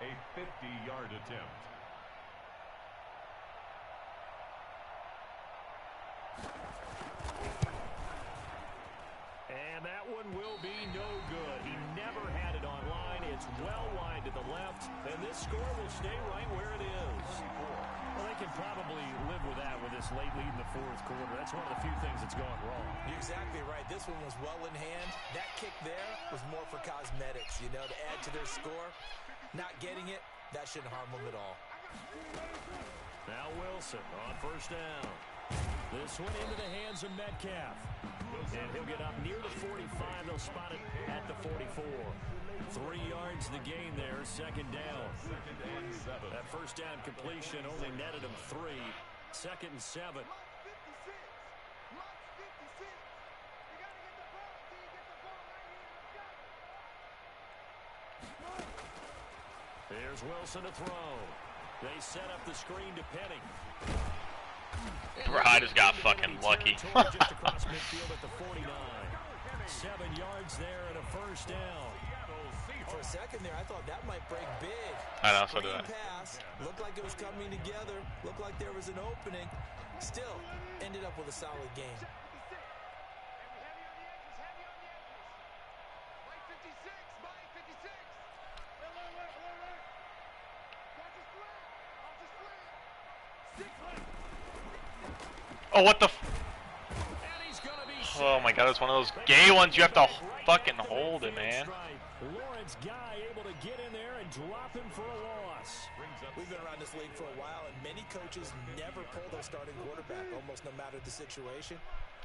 S4: A 50-yard attempt.
S2: And that one will be no good. He never had it online. It's well wide to the left, and this score will stay right where it is. Well, they can probably live with that with this late lead in the 4th quarter. That's one of the few things that's gone wrong.
S3: You're exactly right. This one was well in hand. That kick there was more for cosmetics, you know, to add to their score. Not getting it, that shouldn't harm them at all.
S2: Now Wilson on 1st down. This one into the hands of Metcalf. And he'll get up near the 45. They'll spot it at the 44. 3 yards the gain there, 2nd down. That 1st down completion only netted him 3. 2nd and 7. Here's Wilson to throw. They set up the screen to Penny.
S1: Bro, I just got fucking lucky.
S2: Just across midfield at the 49. 7 yards there and a 1st down.
S3: For a second there, I thought that might break big.
S1: I know, so did I.
S3: Pass, looked like it was coming together. Looked like there was an opening. Still, ended up with a solid game.
S1: Oh, what the oh my god, it's one of those gay ones you have to fucking hold it, man.
S2: Lawrence Guy able to get in there and drop him for a loss.
S3: We've been around this league for a while, and many coaches never pull their starting quarterback, almost no matter the situation.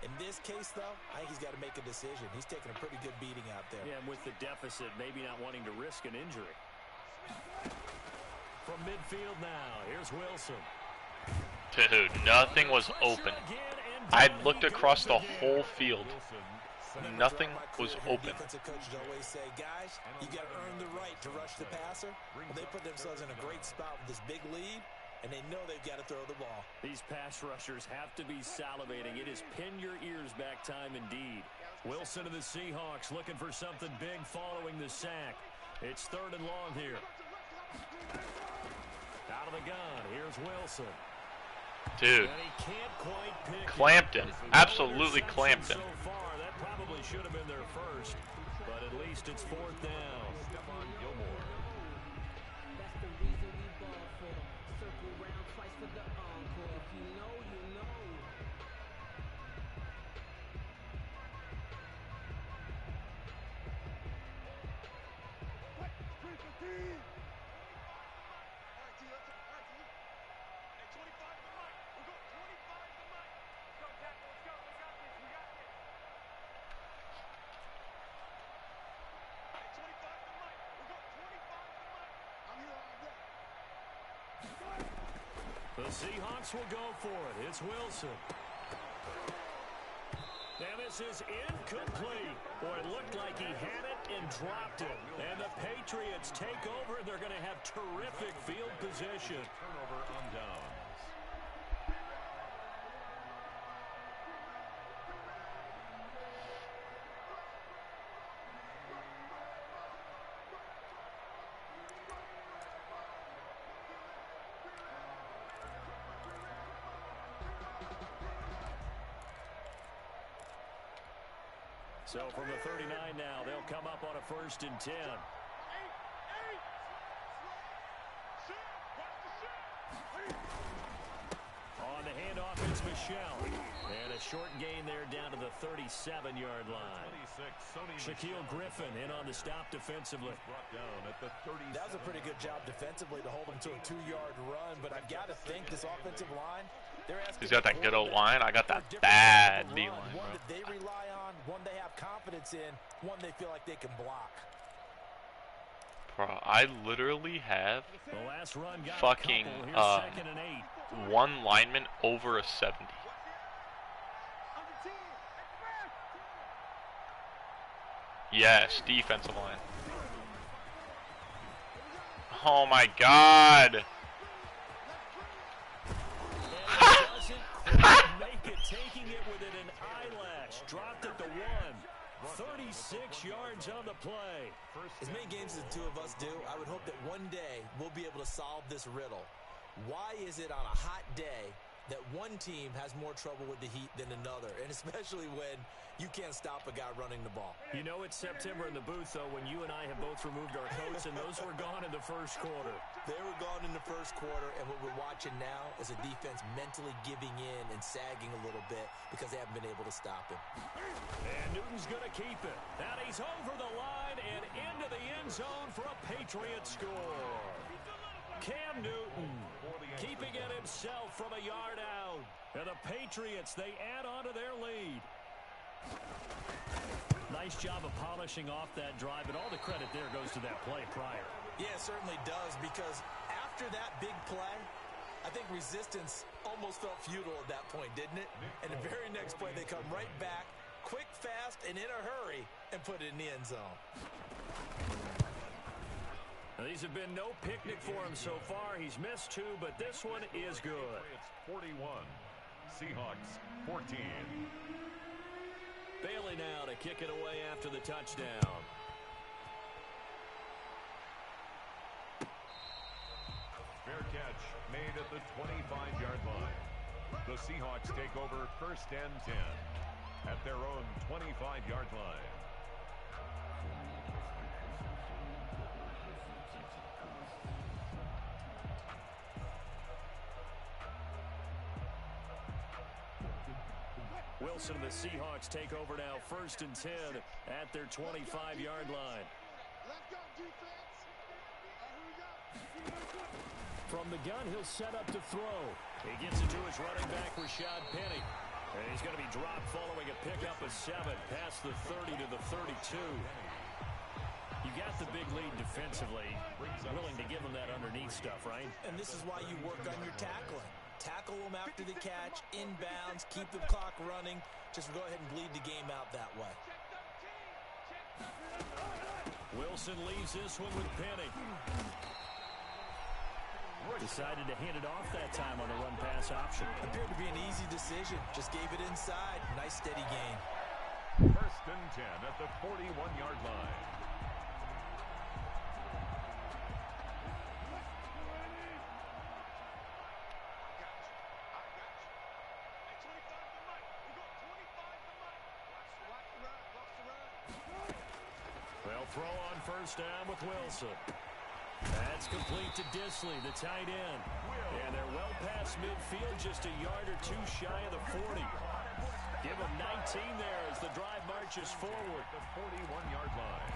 S3: In this case, though, I think he's got to make a decision. He's taking a pretty good beating out there.
S2: Yeah, and with the deficit, maybe not wanting to risk an injury. From midfield now, here's Wilson.
S1: Dude, nothing was open. I looked across the whole field. Nothing was open.
S3: Defensive coaches always say, guys, you got to earn the right to rush the passer. Well, they put themselves in a great spot with this big lead, and they know they've got to throw the ball.
S2: These pass rushers have to be salivating. It is pin your ears back time indeed. Wilson of the Seahawks looking for something big following the sack. It's 3rd and long here. Out of the gun, here's Wilson.
S1: Dude, clamped him. Absolutely clamped him.
S2: So far, that probably should have been their first, but at least it's 4th down.
S4: Stephon Gilmore.
S6: That's the reason we ball for. Circle round twice for the encore. If you know, you know.
S2: The Seahawks will go for it. It's Wilson. And this is incomplete. Boy, it looked like he had it and dropped it. And the Patriots take over. They're going to have terrific field position.
S4: Turnover on downs.
S2: So from the 39 now, they'll come up on a 1st and 10. On the handoff, it's Michelle. And a short gain there down to the 37-yard line. Shaquille Griffin in on the stop defensively.
S3: That was a pretty good job defensively to hold him to a 2-yard run, but I've got to think this offensive line, they're asking.
S1: He's got that good old line. I got that bad B line,
S3: one
S1: bro.
S3: that they rely on, one they have confidence in, one they feel like they can block.
S1: Bro, I literally have
S2: The last run got
S1: fucking
S2: a couple. Here's 2nd and 8.
S1: one lineman over a 70. Yes, defensive line. Oh my god.
S2: Make it, taking it within an eyelash. Dropped at the 1. 36 yards on the play.
S3: As many games as the two of us do, I would hope that one day we'll be able to solve this riddle. Why is it on a hot day that one team has more trouble with the heat than another, and especially when you can't stop a guy running the ball?
S2: You know it's September in the booth, though, when you and I have both removed our coats, and those were gone in the 1st quarter.
S3: They were gone in the 1st quarter, and what we're watching now is a defense mentally giving in and sagging a little bit because they haven't been able to stop him.
S2: And Newton's going to keep it. And he's over the line and into the end zone for a Patriots score. Cam Newton keeping it himself from a yard out. And the Patriots, they add on to their lead. Nice job of polishing off that drive, and all the credit there goes to that play prior.
S3: Yeah, it certainly does, because after that big play, I think resistance almost felt futile at that point, didn't it? And the very next play, they come right back, quick, fast, and in a hurry, and put it in the end zone.
S2: Now, these have been no picnic for him so far. He's missed 2, but this one is good.
S4: It's 41. Seahawks 14.
S2: Bailey now to kick it away after the touchdown.
S4: Fair catch made at the 25-yard line. The Seahawks take over 1st and 10 at their own 25-yard line.
S2: Wilson and the Seahawks take over now 1st and 10 at their 25-yard line. From the gun, he'll set up to throw. He gets it to his running back, Rashad Penny. And he's going to be dropped following a pickup of 7 past the 30 to the 32. You got the big lead defensively. Willing to give him that underneath stuff, right?
S3: And this is why you work on your tackling. Tackle them after the catch, inbounds, keep the clock running. Just go ahead and bleed the game out that way.
S2: Wilson leaves this one with Penny. Decided to hand it off that time on the run-pass option.
S3: Appeared to be an easy decision. Just gave it inside. Nice, steady gain.
S4: 1st and 10 at the 41-yard line.
S2: They'll throw on 1st down with Wilson. That's complete to Disley, the tight end. And they're well past midfield, just a yard or 2 shy of the 40. Give them 19 there as the drive marches forward.
S4: The 41-yard line.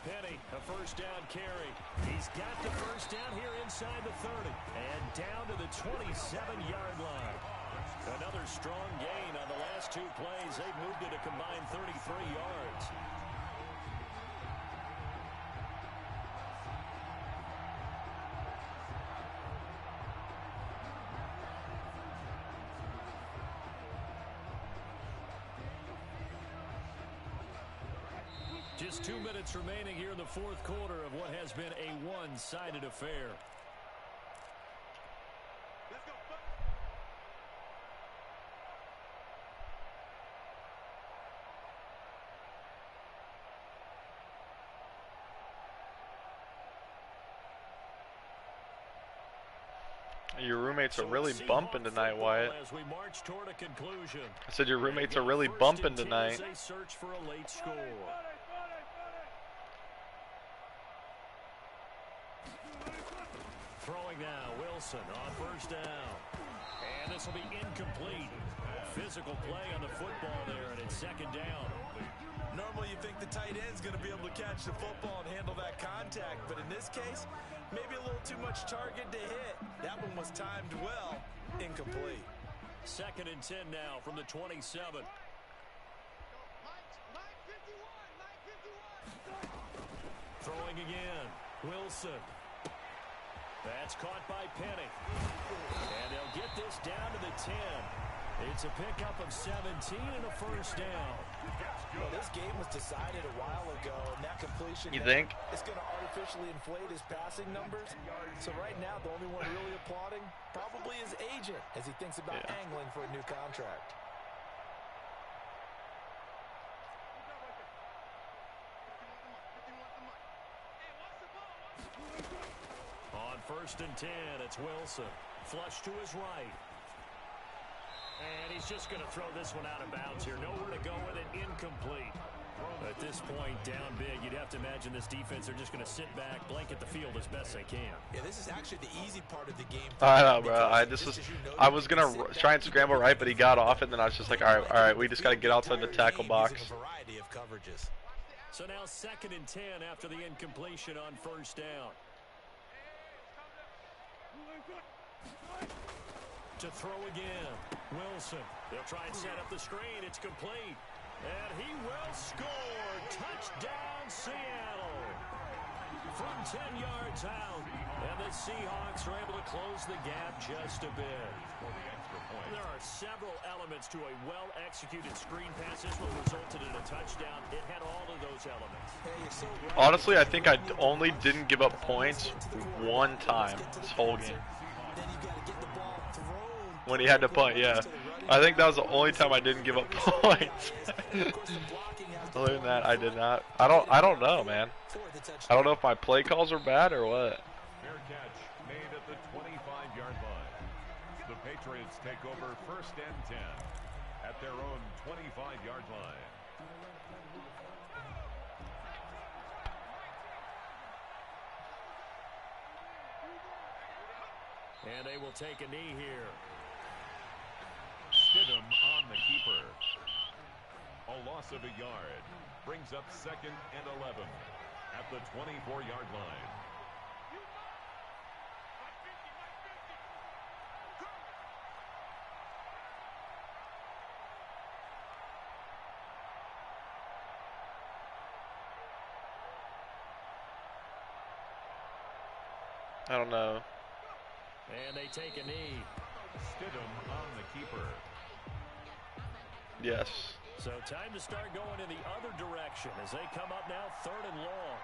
S2: Penny, a 1st down carry. He's got the 1st down here inside the 30. And down to the 27-yard line. Another strong gain on the last 2 plays. They've moved it a combined 33 yards. Just 2 minutes remaining here in the fourth quarter of what has been a one-sided affair.
S5: Let's go.
S1: Your roommates are really bumping tonight, Wyatt.
S2: As we march toward a conclusion.
S1: I said your roommates are really bumping tonight.
S2: They search for a late score. Throwing now, Wilson on first down. And this will be incomplete. Physical play on the football there, and it's second down.
S3: Normally you think the tight end's going to be able to catch the football and handle that contact, but in this case, maybe a little too much target to hit. That one was timed well. Incomplete.
S2: Second and 10 now from the 27. Throwing again. Wilson. That's caught by Penny. And they'll get this down to the 10. It's a pickup of 17 and a first down.
S3: Well, this game was decided a while ago, and that completion
S1: You think?
S3: It's going to artificially inflate his passing numbers. So right now, the only one really applauding probably his agent as he thinks about angling for a new contract.
S2: On first and 10, it's Wilson. Flush to his right. And he's just going to throw this one out of bounds here. Nowhere to go with it. Incomplete. At this point, down big, you'd have to imagine this defense, they're just going to sit back, blanket the field as best they can.
S3: Yeah, this is actually the easy part of the game.
S1: I know, bro. I was gonna try and scramble right, but he got off it, and then I was just like, all right, we just got to get outside the tackle box.
S3: A variety of coverages.
S2: So now second and 10 after the incompletion on first down. To throw again, Wilson. They'll try and set up the screen. It's complete. And he will score. Touchdown, Seattle. From 10 yards out. And the Seahawks are able to close the gap just a bit. There are several elements to a well-executed screen pass. This one resulted in a touchdown. It had all of those elements.
S1: Honestly, I think I only didn't give up points one time this whole game. When he had to punt, yeah. I think that was the only time I didn't give up points. Other than that, I did not. I don't know, man. I don't know if my play calls are bad or what.
S4: Fair catch made at the 25-yard line. The Patriots take over first and 10 at their own 25-yard line.
S2: And they will take a knee here.
S4: Stidham on the keeper. A loss of a yard brings up second and 11 at the 24-yard line.
S1: I don't know.
S2: And they take a knee.
S4: Stidham on the keeper.
S1: Yes.
S2: So time to start going in the other direction as they come up now third and long.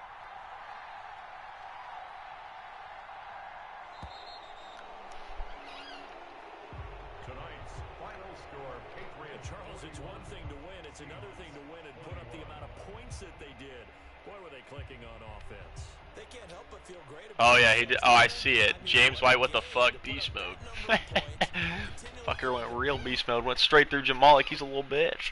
S4: Tonight's final score, Patriots.
S2: Charles, it's one thing to win. It's another thing to win and put up the amount of points that they did. Boy, were they clicking on offense.
S3: They can't help but feel great
S1: Oh yeah, he did. Oh, I see it. James White, what the fuck? Beast mode. Fucker went real beast mode. Went straight through Jamal like he's a little bitch.